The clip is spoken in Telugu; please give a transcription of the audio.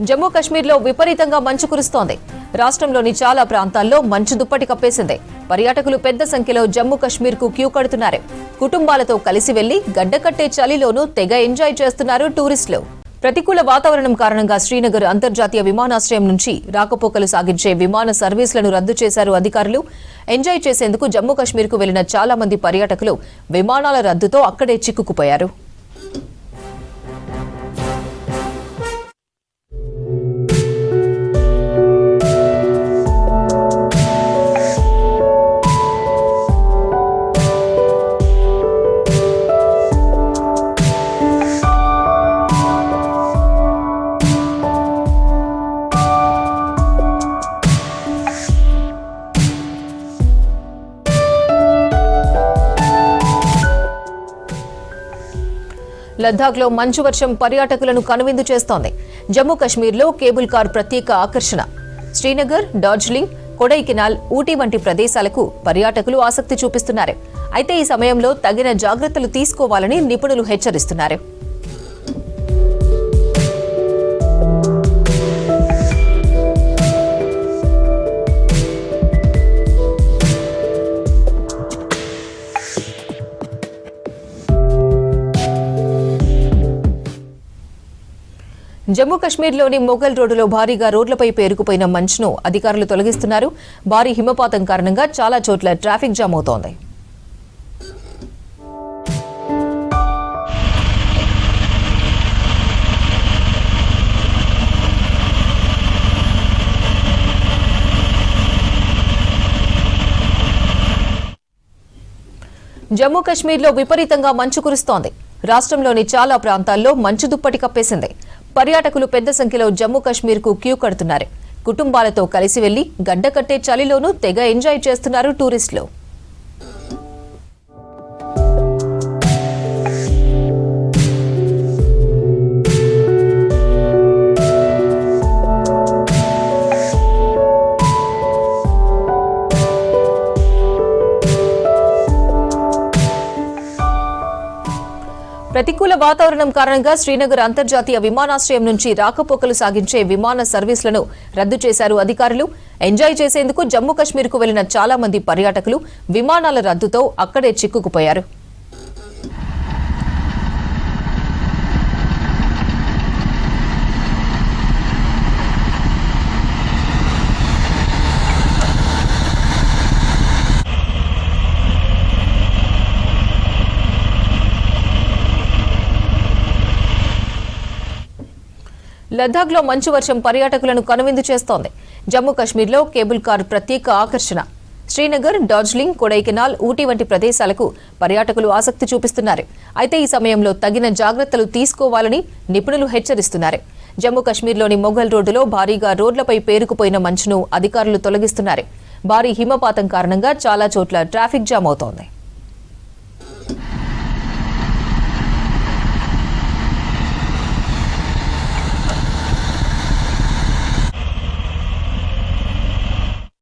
జమ్మూ కశ్మీర్లో విపరీతంగా మంచు కురుస్తోంది. రాష్ట్రంలోని చాలా ప్రాంతాల్లో మంచు దుప్పటి కప్పేసింది. పర్యాటకులు పెద్ద సంఖ్యలో జమ్మూ కశ్మీర్కు క్యూ కడుతున్నారు. కుటుంబాలతో కలిసి వెళ్లి గడ్డకట్టే చలిలోనూ తెగ ఎంజాయ్ చేస్తున్నారు టూరిస్టులు. ప్రతికూల వాతావరణం కారణంగా శ్రీనగర్ అంతర్జాతీయ విమానాశ్రయం నుంచి రాకపోకలు సాగించే విమాన సర్వీసులను రద్దు చేశారు అధికారులు. ఎంజాయ్ చేసేందుకు జమ్మూ కశ్మీర్కు వెళ్లిన చాలా మంది పర్యాటకులు విమానాల రద్దుతో అక్కడే చిక్కుకుపోయారు. లద్దాఖ్లో మంచు వర్షం పర్యాటకులను కనువిందు చేస్తోంది. జమ్మూ కశ్మీర్లో కేబుల్ కార్ ప్రత్యేక ఆకర్షణ. శ్రీనగర్, డార్జిలింగ్, కొడైకెనాల్, ఊటీ వంటి ప్రదేశాలకు పర్యాటకులు ఆసక్తి చూపిస్తున్నారు. అయితే ఈ సమయంలో తగిన జాగ్రత్తలు తీసుకోవాలని నిపుణులు హెచ్చరిస్తున్నారు. జమ్మూ కశ్మీర్లోని మొఘల్ రోడ్డులో భారీగా రోడ్లపై పేరుకుపోయిన మంచును అధికారులు తొలగిస్తున్నారు. భారీ హిమపాతం కారణంగా చాలా చోట్ల ట్రాఫిక్ జామ్ అవుతోంది. జమ్మూ కశ్మీర్లో విపరీతంగా మంచు కురుస్తోంది. రాష్ట్రంలోని చాలా ప్రాంతాల్లో మంచు దుప్పటి కప్పేసింది. పర్యాటకులు పెద్ద సంఖ్యలో జమ్మూ కశ్మీర్కు క్యూ కడుతున్నారు. కుటుంబాలతో కలిసి వెళ్లి గడ్డకట్టే చలిలోనూ తెగ ఎంజాయ్ చేస్తున్నారు టూరిస్టులు. ప్రతికూల వాతావరణం కారణంగా శ్రీనగర్ అంతర్జాతీయ విమానాశ్రయం నుంచి రాకపోకలు సాగించే విమాన సర్వీసులను రద్దు చేశారు అధికారులు. ఎంజాయ్ చేసేందుకు జమ్మూ కశ్మీర్కు వెళ్లిన చాలా మంది పర్యాటకులు విమానాల రద్దుతో అక్కడే చిక్కుకుపోయారు. లద్దాఖ్లో మంచు వర్షం పర్యాటకులను కనువిందు చేస్తోంది. జమ్మూ కశ్మీర్లో కేబుల్ కార్ ప్రత్యేక ఆకర్షణ. శ్రీనగర్, డార్జిలింగ్, కొడైకెనాల్, ఊటీ వంటి ప్రదేశాలకు పర్యాటకులు ఆసక్తి చూపిస్తున్నారు. అయితే ఈ సమయంలో తగిన జాగ్రత్తలు తీసుకోవాలని నిపుణులు హెచ్చరిస్తున్నారు. జమ్మూ కశ్మీర్లోని మొఘల్ రోడ్డులో భారీగా రోడ్లపై పేరుకుపోయిన మంచును అధికారులు తొలగిస్తున్నారు. భారీ హిమపాతం కారణంగా చాలా చోట్ల ట్రాఫిక్ జామ్ అవుతోంది.